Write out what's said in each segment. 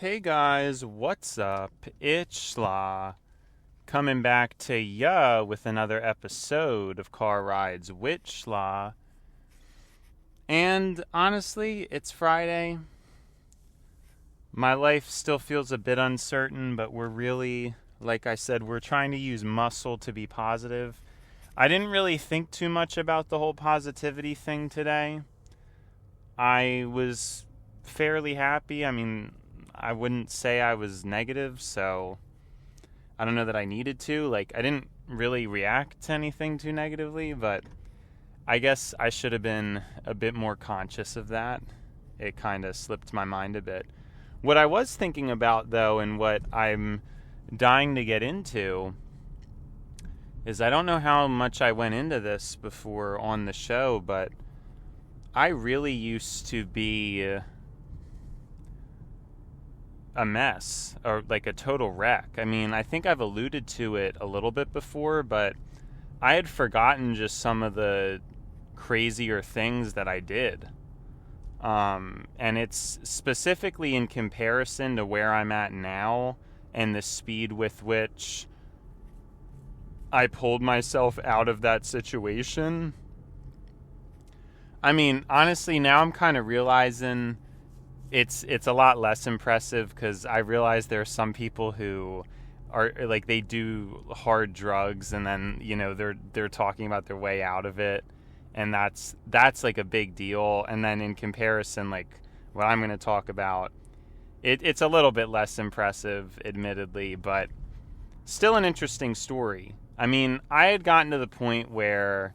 Hey guys, what's up? It's Schla, coming back to ya with another episode of Car Rides with Schla. And honestly, it's Friday. My life still feels a bit uncertain, but we're really, like I said, we're trying to use muscle to be positive. I didn't really think too much about the whole positivity thing today. I was fairly happy. I wouldn't say I was negative, so I don't know that I needed to. I didn't really react to anything too negatively, but I guess I should have been a bit more conscious of that. It kind of slipped my mind a bit. What I was thinking about, though, and what I'm dying to get into is I don't know how much I went into this before on the show, but I really used to be a mess or like a total wreck. I think I've alluded to it a little bit before, but I had forgotten just some of the crazier things that I did. And it's specifically in comparison to where I'm at now and the speed with which I pulled myself out of that situation. Honestly, now I'm kind of realizing it's a lot less impressive because I realize there are some people who are like they do hard drugs and then they're talking about their way out of it, and that's like a big deal. And then in comparison, like what I'm going to talk about, it's a little bit less impressive, admittedly, but still an interesting story. I had gotten to the point where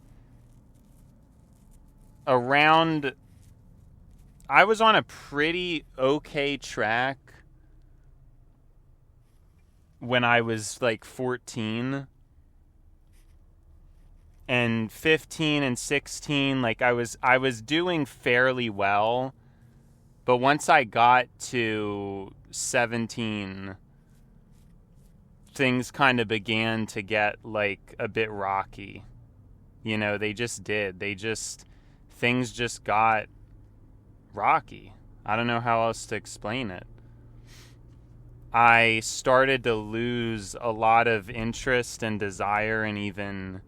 I was on a pretty okay track when I was like 14 and 15 and 16. Like I was doing fairly well, but once I got to 17, things kind of began to get like a bit rocky. They just did. Things just got rocky. I don't know how else to explain it. I started to lose a lot of interest and desire in even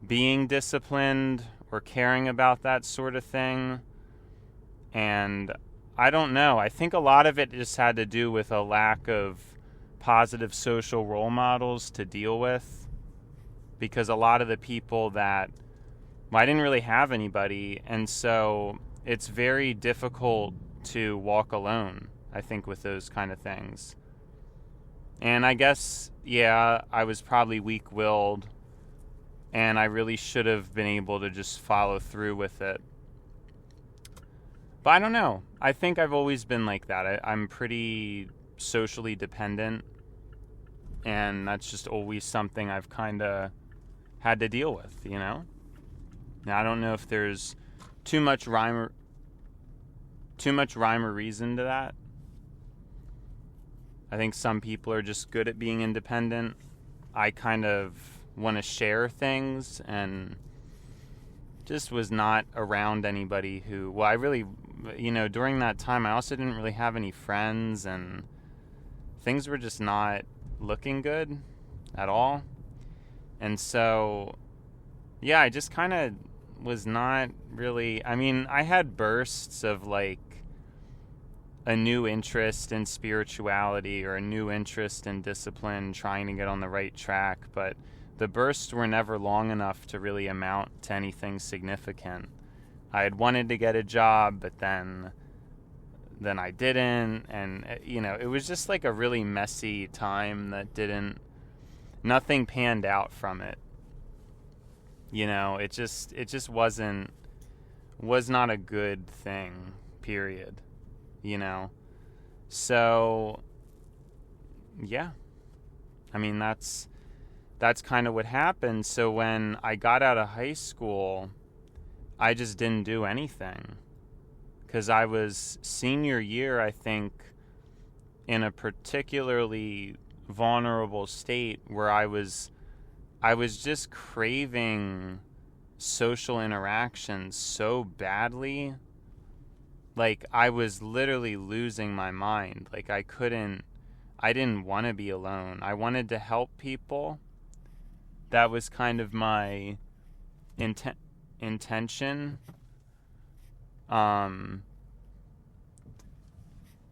being disciplined or caring about that sort of thing. And I don't know. I think a lot of it just had to do with a lack of positive social role models to deal with. Because a lot of the people I didn't really have anybody, and so it's very difficult to walk alone, I think, with those kind of things. And I guess, yeah, I was probably weak-willed, and I really should have been able to just follow through with it. But I don't know. I think I've always been like that. I'm pretty socially dependent, and that's just always something I've kind of had to deal with, Now, I don't know if there's too much rhyme or reason to that. I think some people are just good at being independent. I kind of want to share things and just was not around anybody who, well, I really, during that time, I also didn't really have any friends, and things were just not looking good at all. And so, yeah, I just kind of was not really, I had bursts of like a new interest in spirituality or a new interest in discipline, trying to get on the right track, but the bursts were never long enough to really amount to anything significant. I had wanted to get a job, but then I didn't, and it was just like a really messy time that nothing panned out from it. It just was not a good thing, period. So, yeah. That's kind of what happened. So when I got out of high school, I just didn't do anything. Because I was senior year, I think, in a particularly vulnerable state where I was just craving social interaction so badly. like, I was literally losing my mind. Like, I didn't want to be alone. I wanted to help people. That was kind of my intention. My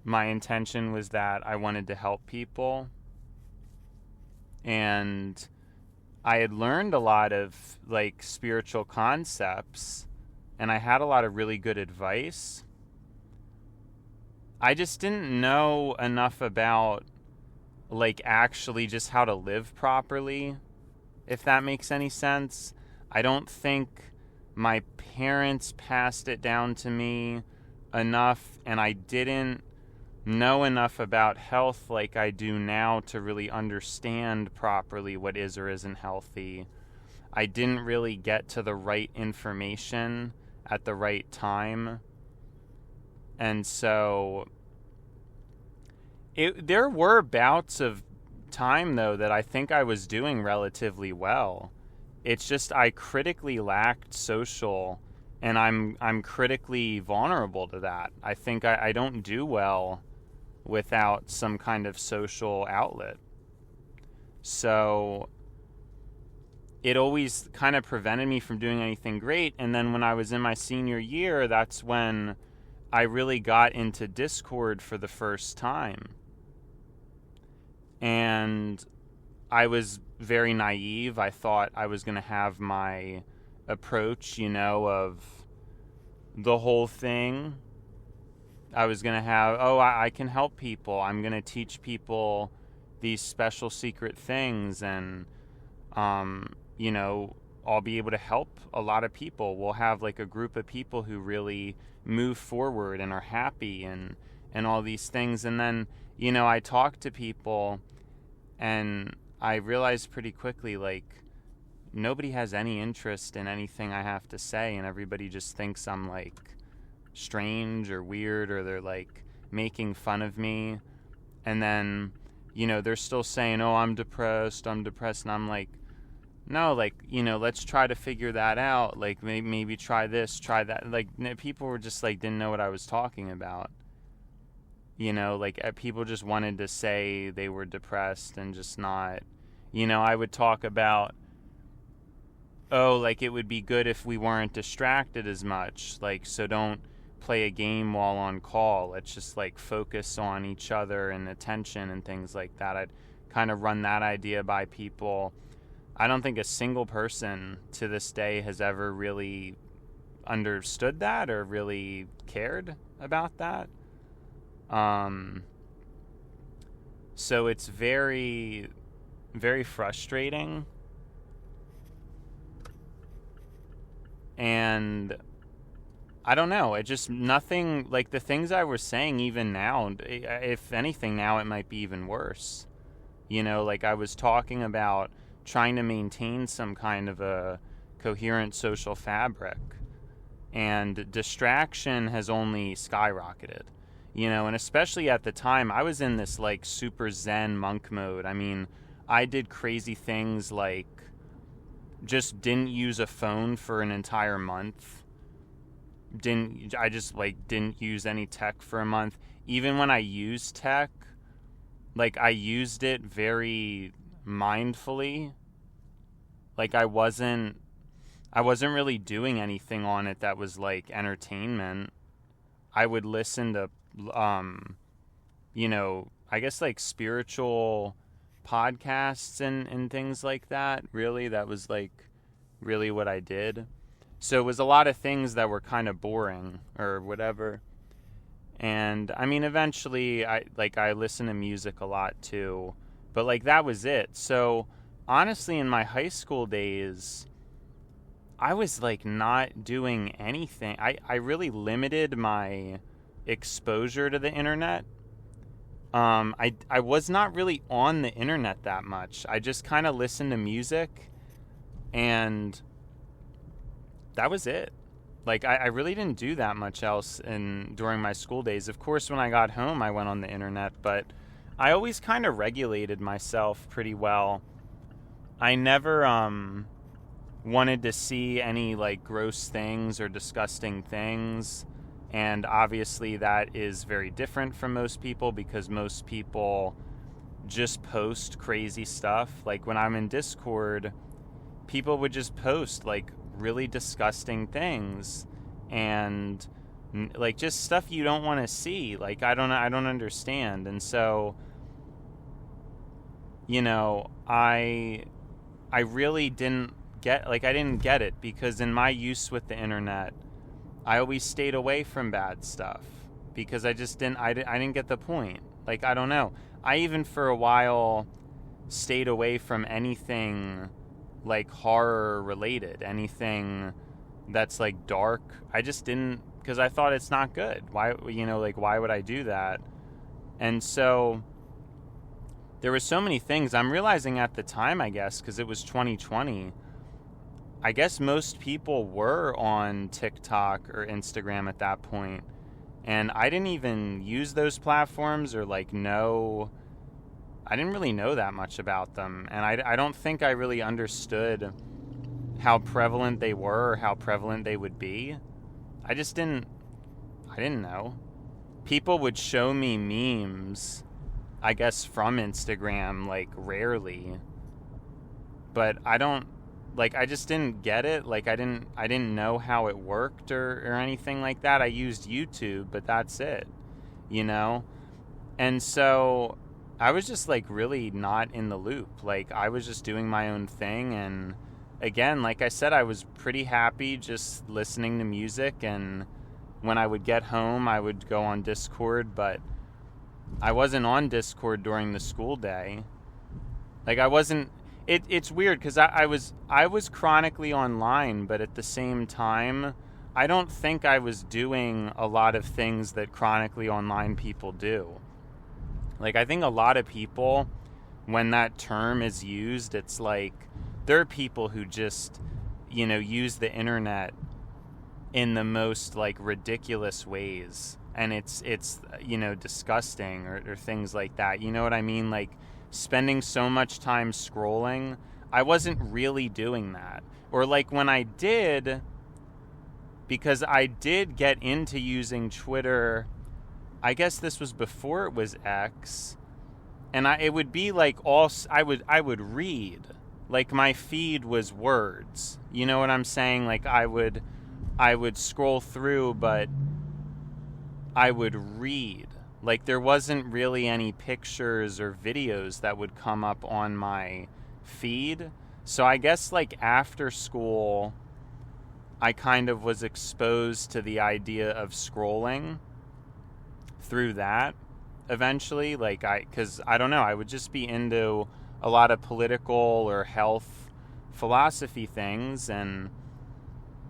intention was that I wanted to help people. And I had learned a lot of, like, spiritual concepts, and I had a lot of really good advice. I just didn't know enough about, like, actually just how to live properly, if that makes any sense. I don't think my parents passed it down to me enough, and I didn't know enough about health like I do now to really understand properly what is or isn't healthy. I didn't really get to the right information at the right time. And so there were bouts of time, though, that I think I was doing relatively well. It's just I critically lacked social, and I'm critically vulnerable to that. I think I don't do well without some kind of social outlet. So it always kind of prevented me from doing anything great. And then when I was in my senior year, that's when I really got into Discord for the first time. And I was very naive. I thought I was going to have my approach, of the whole thing. I was going to have, I can help people. I'm going to teach people these special secret things, and, I'll be able to help a lot of people. We'll have, like, a group of people who really move forward and are happy and all these things. And then, I talked to people, and I realized pretty quickly, like, nobody has any interest in anything I have to say, and everybody just thinks I'm, like, strange or weird, or they're, like, making fun of me. And then, they're still saying, I'm depressed, and I'm like, no, like, let's try to figure that out. Like, maybe try this, try that. Like, people were just, like, didn't know what I was talking about. Like, people just wanted to say they were depressed and just not. I would talk about, like, it would be good if we weren't distracted as much. Like, so don't play a game while on call. Let's just, like, focus on each other and attention and things like that. I'd kind of run that idea by people. I don't think a single person to this day has ever really understood that or really cared about that. So it's very, very frustrating. And I don't know. It just nothing, like, the things I was saying even now, if anything now, it might be even worse. Like, I was talking about trying to maintain some kind of a coherent social fabric, and distraction has only skyrocketed. And especially at the time, I was in this, like, super zen monk mode. I mean, I did crazy things, like, just didn't use a phone for an entire month. I just, like, didn't use any tech for a month. Even when I used tech, like, I used it very mindfully. Like, I wasn't really doing anything on it that was, like, entertainment. I would listen to I guess, like, spiritual podcasts and things like that. Really, that was, like, really what I did. So it was a lot of things that were kind of boring or whatever. And I mean, eventually I listened to music a lot too, but, like, that was it. So honestly, in my high school days, I was, like, not doing anything. I really limited my exposure to the internet. I was not really on the internet that much. I just kind of listened to music, and that was it. Like, I really didn't do that much else during my school days. Of course, when I got home, I went on the internet, but I always kind of regulated myself pretty well. I never wanted to see any, like, gross things or disgusting things. And obviously that is very different from most people, because most people just post crazy stuff. Like when I'm in Discord, people would just post like really disgusting things and like just stuff you don't want to see. Like I don't understand. And so, you know, I really didn't get, like I didn't get it, because in my use with the internet, I always stayed away from bad stuff because I just didn't I didn't get the point. Like I don't know. I even for a while stayed away from anything like horror related, anything that's like dark. I just didn't, because I thought it's not good. Why, you know, like why would I do that? And so there were so many things I'm realizing at the time, I guess, because it was 2020. I guess most people were on TikTok or Instagram at that point, and I didn't even use those platforms or like know. I didn't really know that much about them, and I don't think I really understood how prevalent they were or how prevalent they would be. I didn't know. People would show me memes, I guess, from Instagram, like rarely, but I just didn't get it. Like I didn't know how it worked or anything like that. I used YouTube, but that's it, you know? And so I was just like really not in the loop. Like I was just doing my own thing. And again, like I said, I was pretty happy just listening to music. And when I would get home, I would go on Discord, but I wasn't on Discord during the school day. Like I wasn't, it's weird because I was chronically online, but at the same time, I don't think I was doing a lot of things that chronically online people do. Like, I think a lot of people, when that term is used, it's like there are people who just, you know, use the internet in the most like ridiculous ways, and it's you know, disgusting or things like that. You know what I mean? Like spending so much time scrolling. I wasn't really doing that. Or like when I did, because I did get into using Twitter, I guess this was before it was X, and it would be like I would read, like my feed was words. You know what I'm saying? Like I would scroll through, but I would read. Like there wasn't really any pictures or videos that would come up on my feed. So I guess like after school, I kind of was exposed to the idea of scrolling through that eventually. Like because I don't know, I would just be into a lot of political or health philosophy things and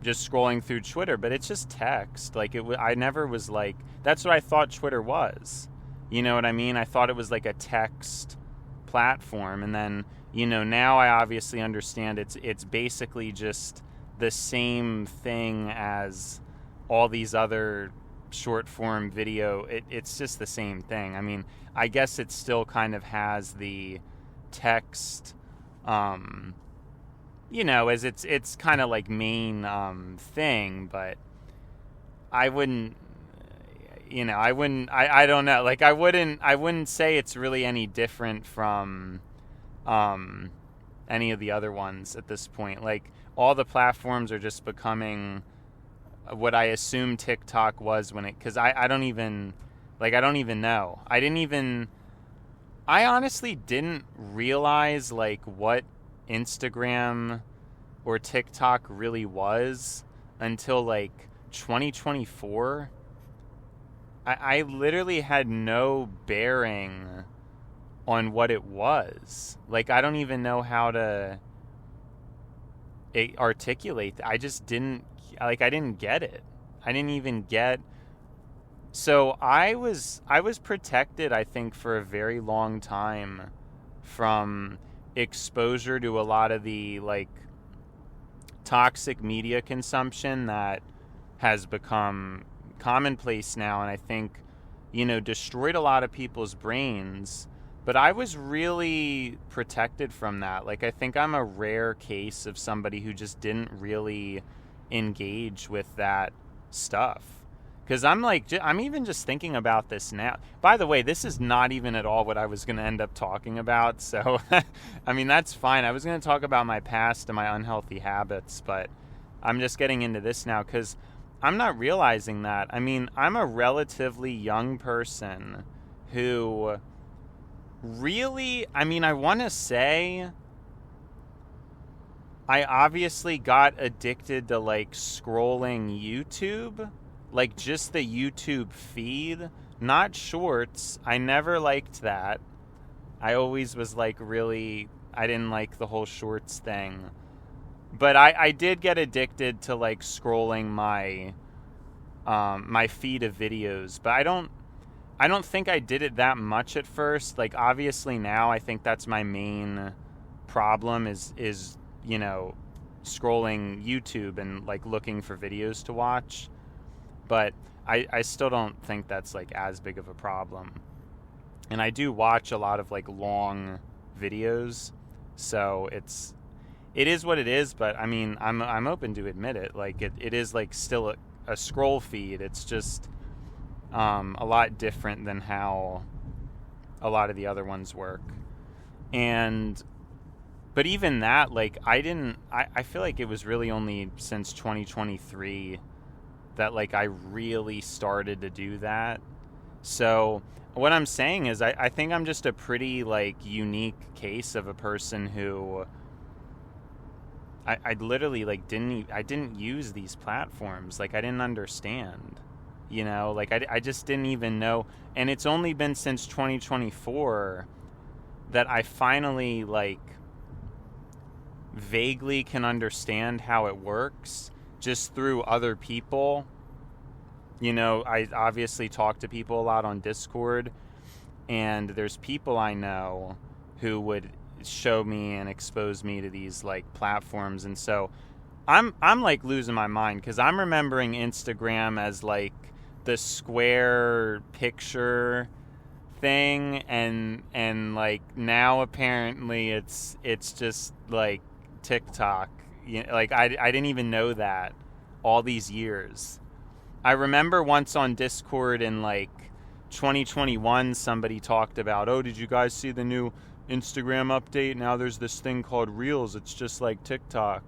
just scrolling through Twitter, but it's just text. Like I never was like, that's what I thought Twitter was. You know what I mean? I thought it was like a text platform, and then, you know, now I obviously understand it's basically just the same thing as all these other short form video. It's just the same thing. I mean, I guess it still kind of has the text, you know, as it's kind of like main thing, but I wouldn't, you know, I don't know. Like I wouldn't say it's really any different from any of the other ones at this point. Like all the platforms are just becoming what I assume TikTok was because I don't even know. I honestly didn't realize like what Instagram or TikTok really was until like 2024. I literally had no bearing on what it was. Like I don't even know how to articulate. I just didn't, like I didn't get it. I didn't even get. So I was protected, I think, for a very long time from exposure to a lot of the like toxic media consumption that has become commonplace now, and I think, you know, destroyed a lot of people's brains. But I was really protected from that. Like I think I'm a rare case of somebody who just didn't really engage with that stuff. Because I'm like, I'm even just thinking about this now. By the way, this is not even at all what I was going to end up talking about. So, I mean, that's fine. I was going to talk about my past and my unhealthy habits, but I'm just getting into this now because I'm not realizing that. I mean, I'm a relatively young person who really, I mean, I want to say I obviously got addicted to like scrolling YouTube, like just the YouTube feed, not shorts. I never liked that. I always was like really, I didn't like the whole shorts thing. But I did get addicted to like scrolling my my feed of videos, but I don't think I did it that much at first. Like obviously now I think that's my main problem is you know, scrolling YouTube and like looking for videos to watch. But I still don't think that's like as big of a problem. And I do watch a lot of like long videos, so it is what it is. But I mean, I'm open to admit it. Like it is like still a scroll feed. It's just a lot different than how a lot of the other ones work. But even that, like, I feel like it was really only since 2023 that, like, I really started to do that. So what I'm saying is I think I'm just a pretty, like, unique case of a person who I literally, like, didn't use these platforms. Like, I didn't understand, you know? Like, I just didn't even know. And it's only been since 2024 that I finally, like, vaguely can understand how it works just through other people. You know, I obviously talk to people a lot on Discord, and there's people I know who would show me and expose me to these like platforms. And so I'm like losing my mind because I'm remembering Instagram as like the square picture thing, and like now apparently it's just like TikTok. You know, like I didn't even know that all these years. I remember once on Discord in like 2021 somebody talked about, oh, did you guys see the new Instagram update? Now there's this thing called Reels. It's just like TikTok.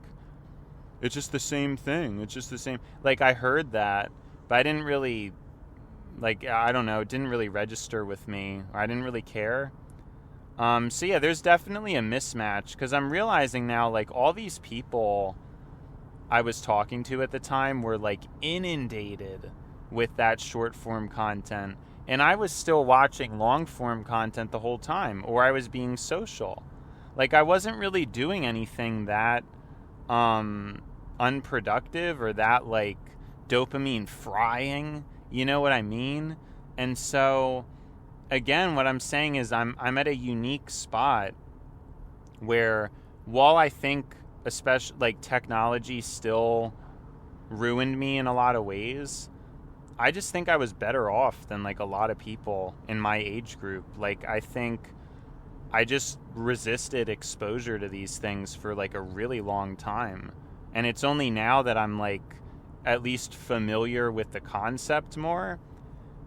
It's just the same thing. It's just the same. Like I heard that, but I didn't really, like, I don't know, it didn't really register with me. I didn't really care. So yeah, there's definitely a mismatch because I'm realizing now, like, all these people I was talking to at the time were like inundated with that short form content, and I was still watching long form content the whole time, or I was being social. Like I wasn't really doing anything that unproductive or that like dopamine frying, you know what I mean? And so again, what I'm saying is I'm at a unique spot where while I think especially like technology still ruined me in a lot of ways, I just think I was better off than like a lot of people in my age group. Like I think I just resisted exposure to these things for like a really long time. And it's only now that I'm like at least familiar with the concept more.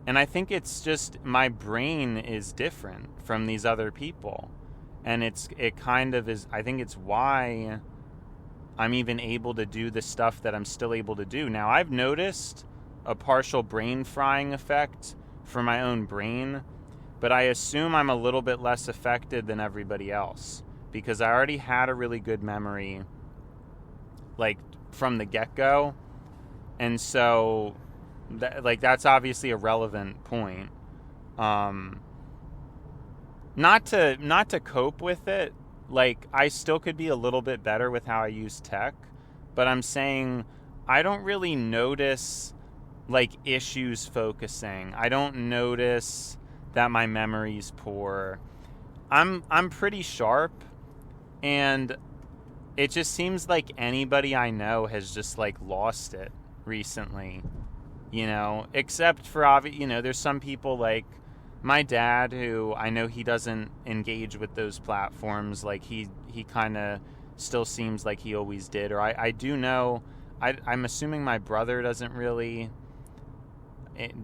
And I think it's just my brain is different from these other people. And it kind of is, I think it's why I'm even able to do the stuff that I'm still able to do. Now, I've noticed a partial brain frying effect for my own brain, but I assume I'm a little bit less affected than everybody else because I already had a really good memory, like, from the get-go. And so that's obviously a relevant point. Not to cope with it. Like I still could be a little bit better with how I use tech, but I'm saying I don't really notice like issues focusing. I don't notice that my memory's poor. I'm pretty sharp, and it just seems like anybody I know has just like lost it recently. You know, except for you know, there's some people like my dad who I know he doesn't engage with those platforms. Like he kind of still seems like he always did. Or I do know, I'm assuming my brother doesn't really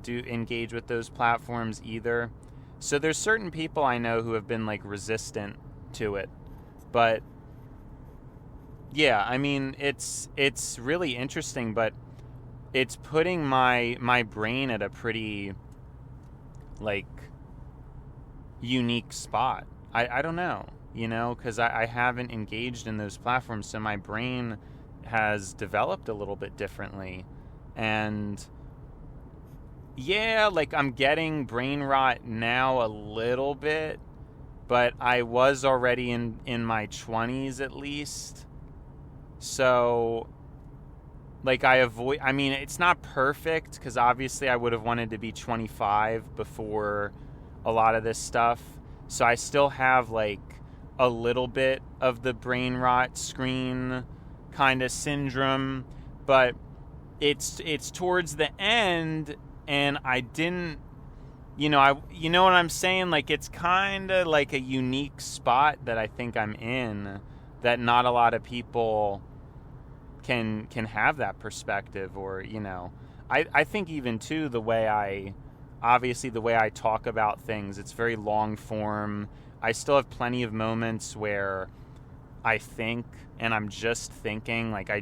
do engage with those platforms either. So there's certain people I know who have been like resistant to it. But yeah, I mean, it's really interesting, but it's putting my brain at a pretty like unique spot. I don't know, because I haven't engaged in those platforms, so my brain has developed a little bit differently. And yeah, like I'm getting brain rot now a little bit, but I was already in my 20s at least. So like I mean, it's not perfect because obviously I would have wanted to be 25 before a lot of this stuff. So I still have like a little bit of the brain rot screen kind of syndrome, but it's towards the end, and I didn't, you know what I'm saying? Like it's kind of like a unique spot that I think I'm in, that not a lot of people can have that perspective, or I think even too the way I talk about things, it's very long form. I still have plenty of moments where I think and I'm just thinking, like I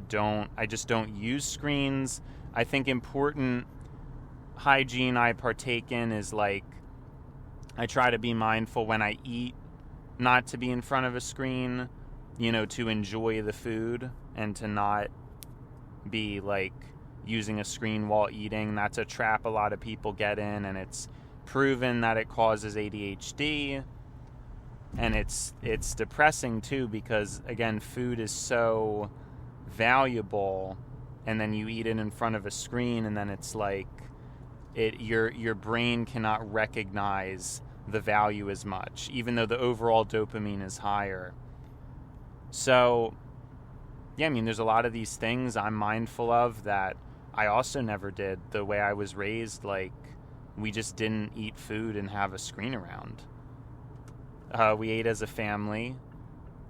just don't use screens. I think important hygiene I partake in is like I try to be mindful when I eat, not to be in front of a screen, to enjoy the food and to not be like using a screen while eating. That's a trap a lot of people get in, and it's proven that it causes ADHD. And it's depressing too, because again, food is so valuable, and then you eat it in front of a screen, and then it's like your brain cannot recognize the value as much, even though the overall dopamine is higher. So yeah, I mean, there's a lot of these things I'm mindful of that I also never did. The way I was raised, like we just didn't eat food and have a screen around. We ate as a family,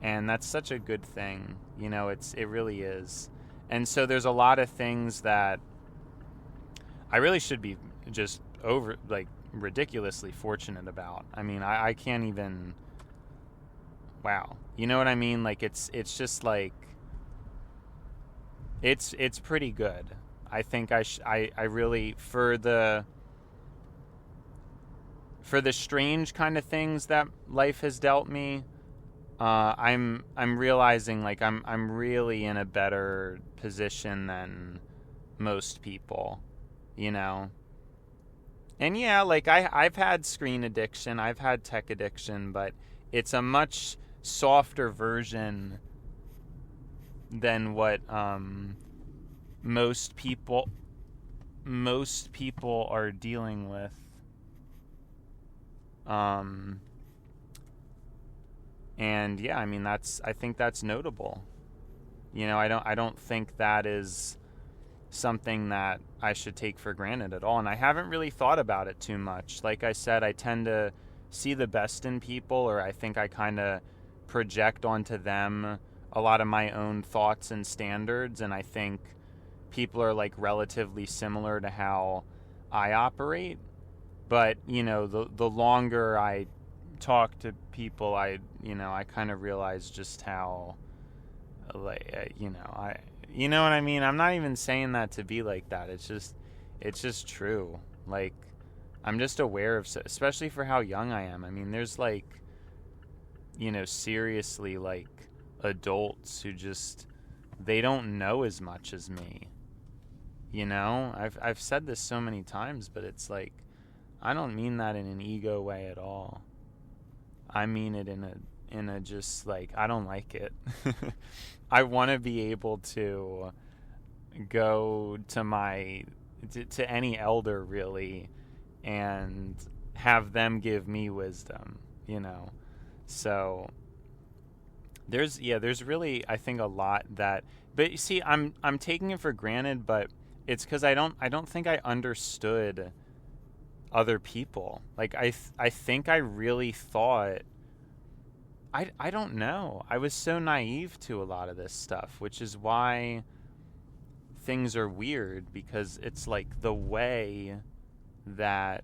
and that's such a good thing. It really is. And so there's a lot of things that I really should be just ridiculously fortunate about. I mean, I can't even, wow. You know what I mean? Like it's just like, it's pretty good. I think I really, for the strange kind of things that life has dealt me, I'm realizing like I'm really in a better position than most people, And yeah, like I've had screen addiction, I've had tech addiction, but it's a much softer version than what most people are dealing with. And yeah, I mean, I think that's notable. I don't think that is something that I should take for granted at all. And I haven't really thought about it too much. Like I said, I tend to see the best in people, or I think I kind of project onto them a lot of my own thoughts and standards. And I think people are like relatively similar to how I operate. But, the longer I talk to people, I kind of realize just how, like, you know what I mean? I'm not even saying that to be like that. It's just true. Like, I'm just aware of, especially for how young I am. I mean, there's like, seriously like adults who just, they don't know as much as me. I've said this so many times, but it's like, I don't mean that in an ego way at all. I mean it in a just like, I don't like it. I want to be able to go to any elder really and have them give me wisdom, So there's really, I think, a lot that, but you see, I'm taking it for granted, but it's because I don't think I understood other people. Like I think I really thought, I don't know. I was so naive to a lot of this stuff, which is why things are weird, because it's like the way that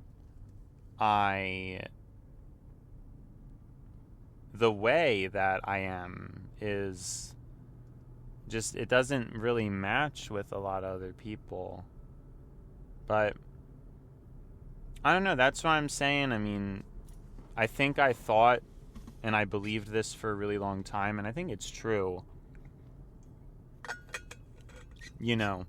the way that I am is just, it doesn't really match with a lot of other people. But I don't know, that's what I'm saying. I mean, I think I thought and I believed this for a really long time, and I think it's true. You know,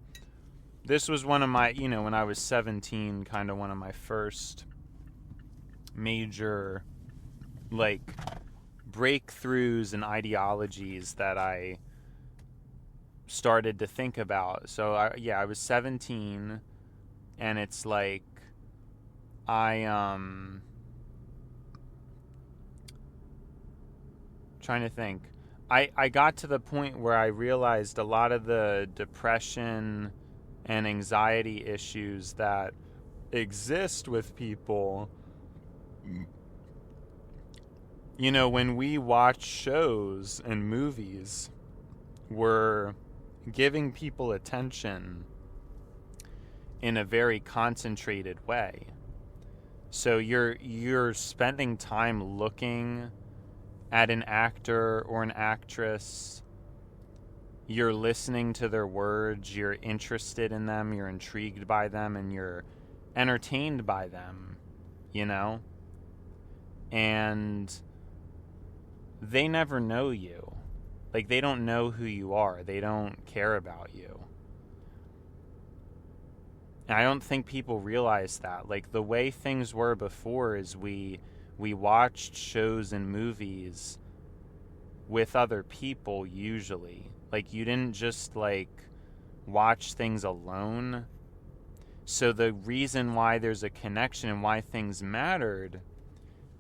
this was one of my, when I was 17, kind of one of my first major, breakthroughs and ideologies that I started to think about. So, I was 17, and it's like, trying to think. I got to the point where I realized a lot of the depression and anxiety issues that exist with people, when we watch shows and movies, we're giving people attention in a very concentrated way. So you're spending time looking at an actor or an actress. You're listening to their words, you're interested in them, you're intrigued by them, and you're entertained by them, And they never know you. They don't know who you are. They don't care about you. And I don't think people realize that. The way things were before is we watched shows and movies with other people usually. You didn't just watch things alone. So the reason why there's a connection and why things mattered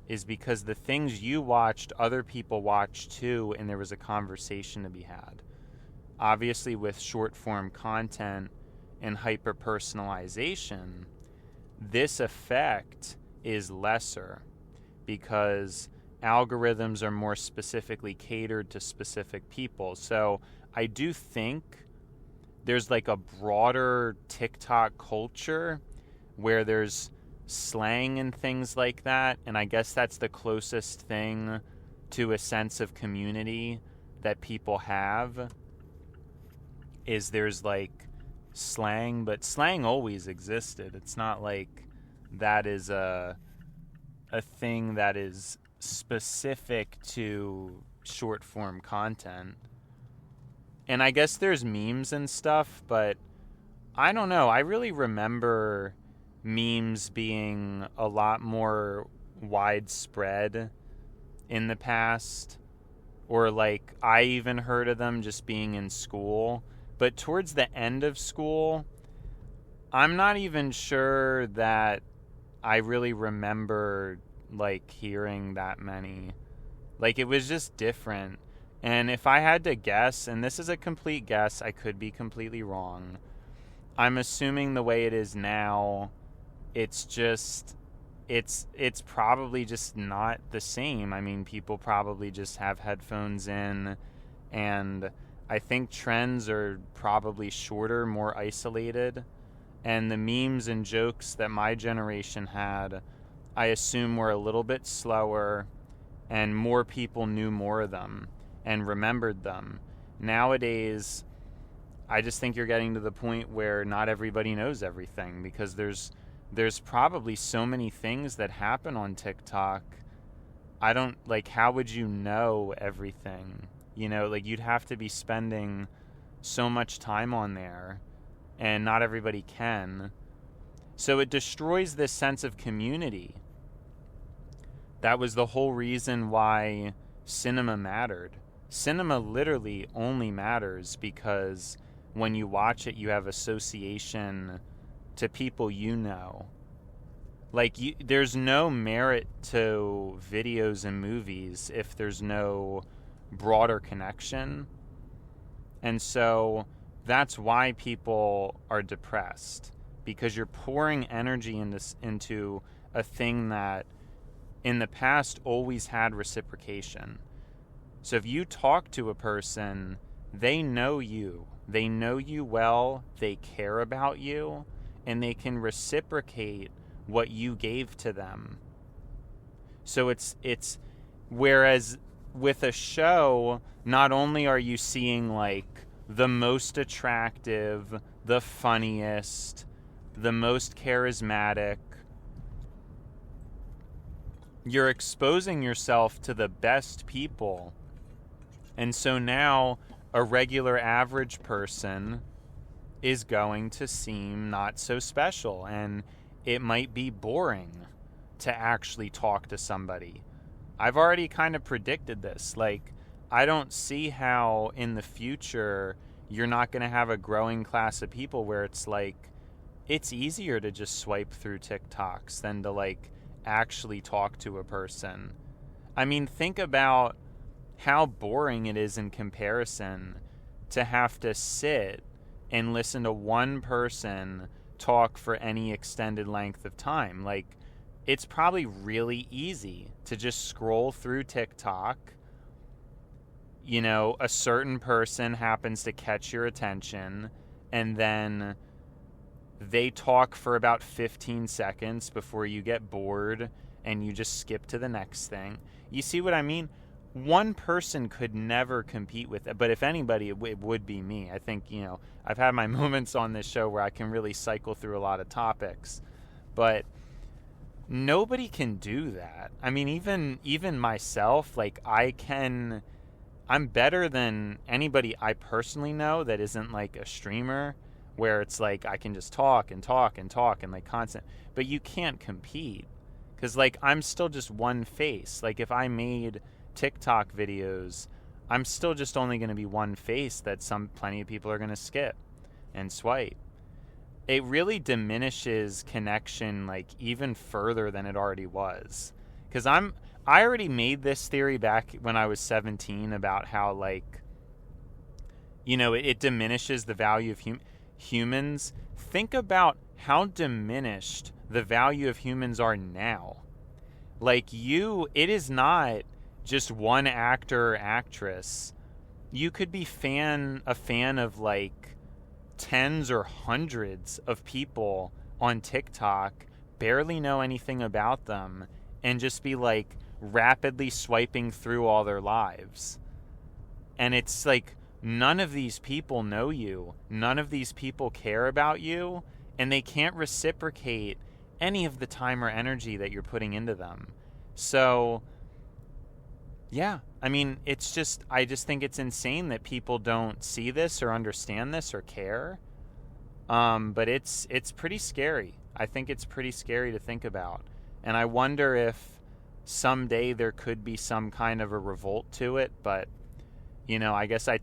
is because the things you watched, other people watched too, and there was a conversation to be had. Obviously, with short form content and hyper personalization, this effect is lesser because algorithms are more specifically catered to specific people. So I do think there's a broader TikTok culture where there's slang and things like that, and I guess that's the closest thing to a sense of community that people have, is there's slang, but slang always existed. It's not that is a thing that is specific to short form content. And I guess there's memes and stuff, but I don't know. I really remember memes being a lot more widespread in the past, or I even heard of them just being in school. But towards the end of school, I'm not even sure that I really remember hearing that many. It was just different. And if I had to guess, and this is a complete guess, I could be completely wrong, I'm assuming the way it is now, it's probably just not the same. I mean, people probably just have headphones in, and I think trends are probably shorter, more isolated, and the memes and jokes that my generation had, I assume, were a little bit slower, and more people knew more of them and remembered them. Nowadays, I just think you're getting to the point where not everybody knows everything, because there's probably so many things that happen on TikTok. I don't, how would you know everything? You'd have to be spending so much time on there, and not everybody can. So it destroys this sense of community. That was the whole reason why cinema mattered. Cinema literally only matters because when you watch it, you have association to people you know. There's no merit to videos and movies if there's no broader connection. And so that's why people are depressed, because you're pouring energy into a thing that in the past always had reciprocation. So if you talk to a person, they know you. They know you well, they care about you, and they can reciprocate what you gave to them. So it's whereas with a show, not only are you seeing like the most attractive, the funniest, the most charismatic, you're exposing yourself to the best people. And so now a regular average person is going to seem not so special, and it might be boring to actually talk to somebody. I've already kind of predicted this. Like, I don't see how in the future you're not going to have a growing class of people where it's like, it's easier to just swipe through TikToks than to like actually talk to a person. I mean, think about how boring it is in comparison to have to sit and listen to one person talk for any extended length of time. Like, it's probably really easy to just scroll through TikTok. You know, a certain person happens to catch your attention, and then they talk for about 15 seconds before you get bored and you just skip to the next thing. You see what I mean? One person could never compete with it, but if anybody, it would be me. I think, you know, I've had my moments on this show where I can really cycle through a lot of topics, but nobody can do that. I mean, even myself, like, I'm better than anybody I personally know that isn't like a streamer, where it's like I can just talk and talk and talk and like constant, but you can't compete because like I'm still just one face. Like, if I made TikTok videos, I'm still just only going to be one face that plenty of people are going to skip and swipe. It really diminishes connection like even further than it already was. Because I already made this theory back when I was 17 about how, like, you know, it diminishes the value of humans. Think about how diminished the value of humans are now. Like, it is not just one actor or actress. You could be a fan of like tens or hundreds of people on TikTok, barely know anything about them, and just be like rapidly swiping through all their lives. And it's like, none of these people know you. None of these people care about you, and they can't reciprocate any of the time or energy that you're putting into them. So yeah, I mean, I just think it's insane that people don't see this or understand this or care. But it's pretty scary. I think it's pretty scary to think about. And I wonder if someday there could be some kind of a revolt to it. But, you know, I guess I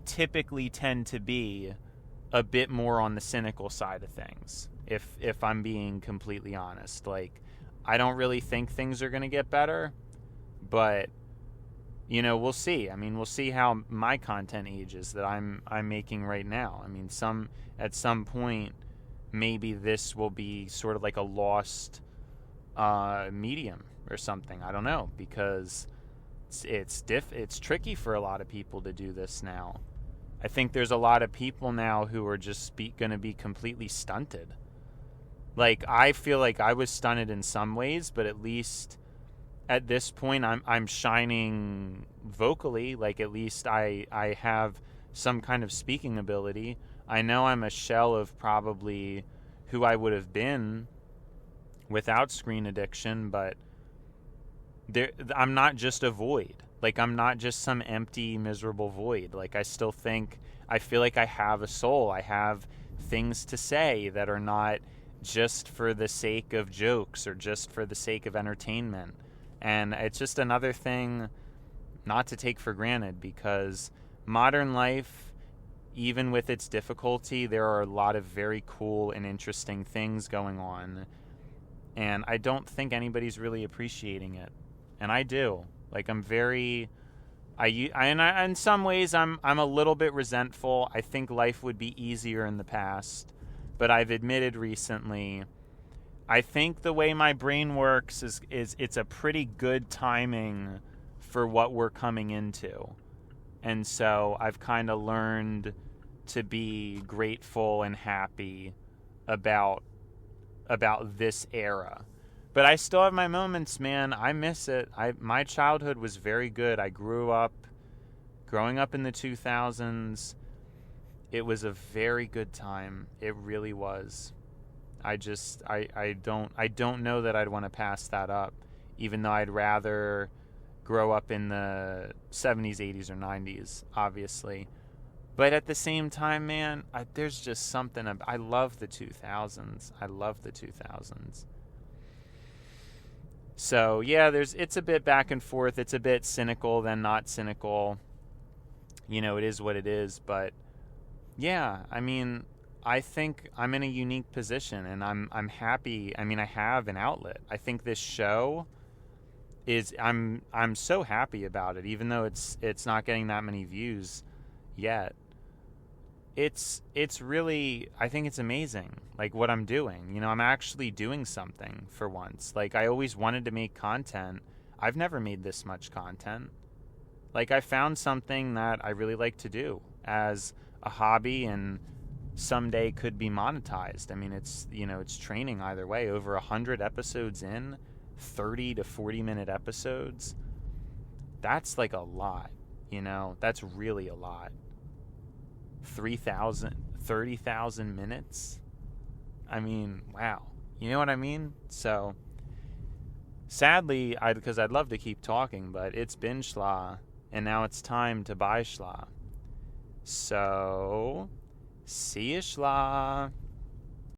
typically tend to be a bit more on the cynical side of things, if I'm being completely honest. Like, I don't really think things are going to get better. But, you know, we'll see. I mean, we'll see how my content ages that I'm making right now. I mean, at some point, maybe this will be sort of like a lost medium or something. I don't know, because it's tricky for a lot of people to do this now. I think there's a lot of people now who are just going to be completely stunted. Like, I feel like I was stunted in some ways, but at least at this point, I'm shining vocally. Like, at least I have some kind of speaking ability. I know I'm a shell of probably who I would have been without screen addiction, but I'm not just a void. Like, I'm not just some empty, miserable void. Like, I feel like I have a soul. I have things to say that are not just for the sake of jokes or just for the sake of entertainment. And it's just another thing not to take for granted, because modern life, even with its difficulty, there are a lot of very cool and interesting things going on. And I don't think anybody's really appreciating it. And I do. Like, in some ways, I'm a little bit resentful. I think life would be easier in the past. But I've admitted recently, I think the way my brain works is it's a pretty good timing for what we're coming into. And so I've kind of learned to be grateful and happy about about this era. But I still have my moments, man. I miss it. My childhood was very good. I growing up in the 2000s. It was a very good time. It really was. I don't know that I'd want to pass that up, even though I'd rather grow up in the 70s, 80s, or 90s, obviously. But at the same time, man, there's just something. I love the 2000s. I love the 2000s. So yeah, it's a bit back and forth. It's a bit cynical, then not cynical. You know, it is what it is. But yeah, I mean, I think I'm in a unique position, and I'm happy. I mean, I have an outlet. I think this show is. I'm so happy about it, even though it's not getting that many views yet. It's really, I think it's amazing, like, what I'm doing. You know, I'm actually doing something for once. Like, I always wanted to make content. I've never made this much content. Like, I found something that I really like to do as a hobby, and someday could be monetized. I mean, it's, you know, it's training either way. Over 100 episodes in, 30 to 40 minute episodes. That's like a lot, you know, that's really a lot. 30,000 minutes. I mean, wow. You know what I mean? So, sadly, because I'd love to keep talking, but it's been schla, and now it's time to buy schla. So, see you schla.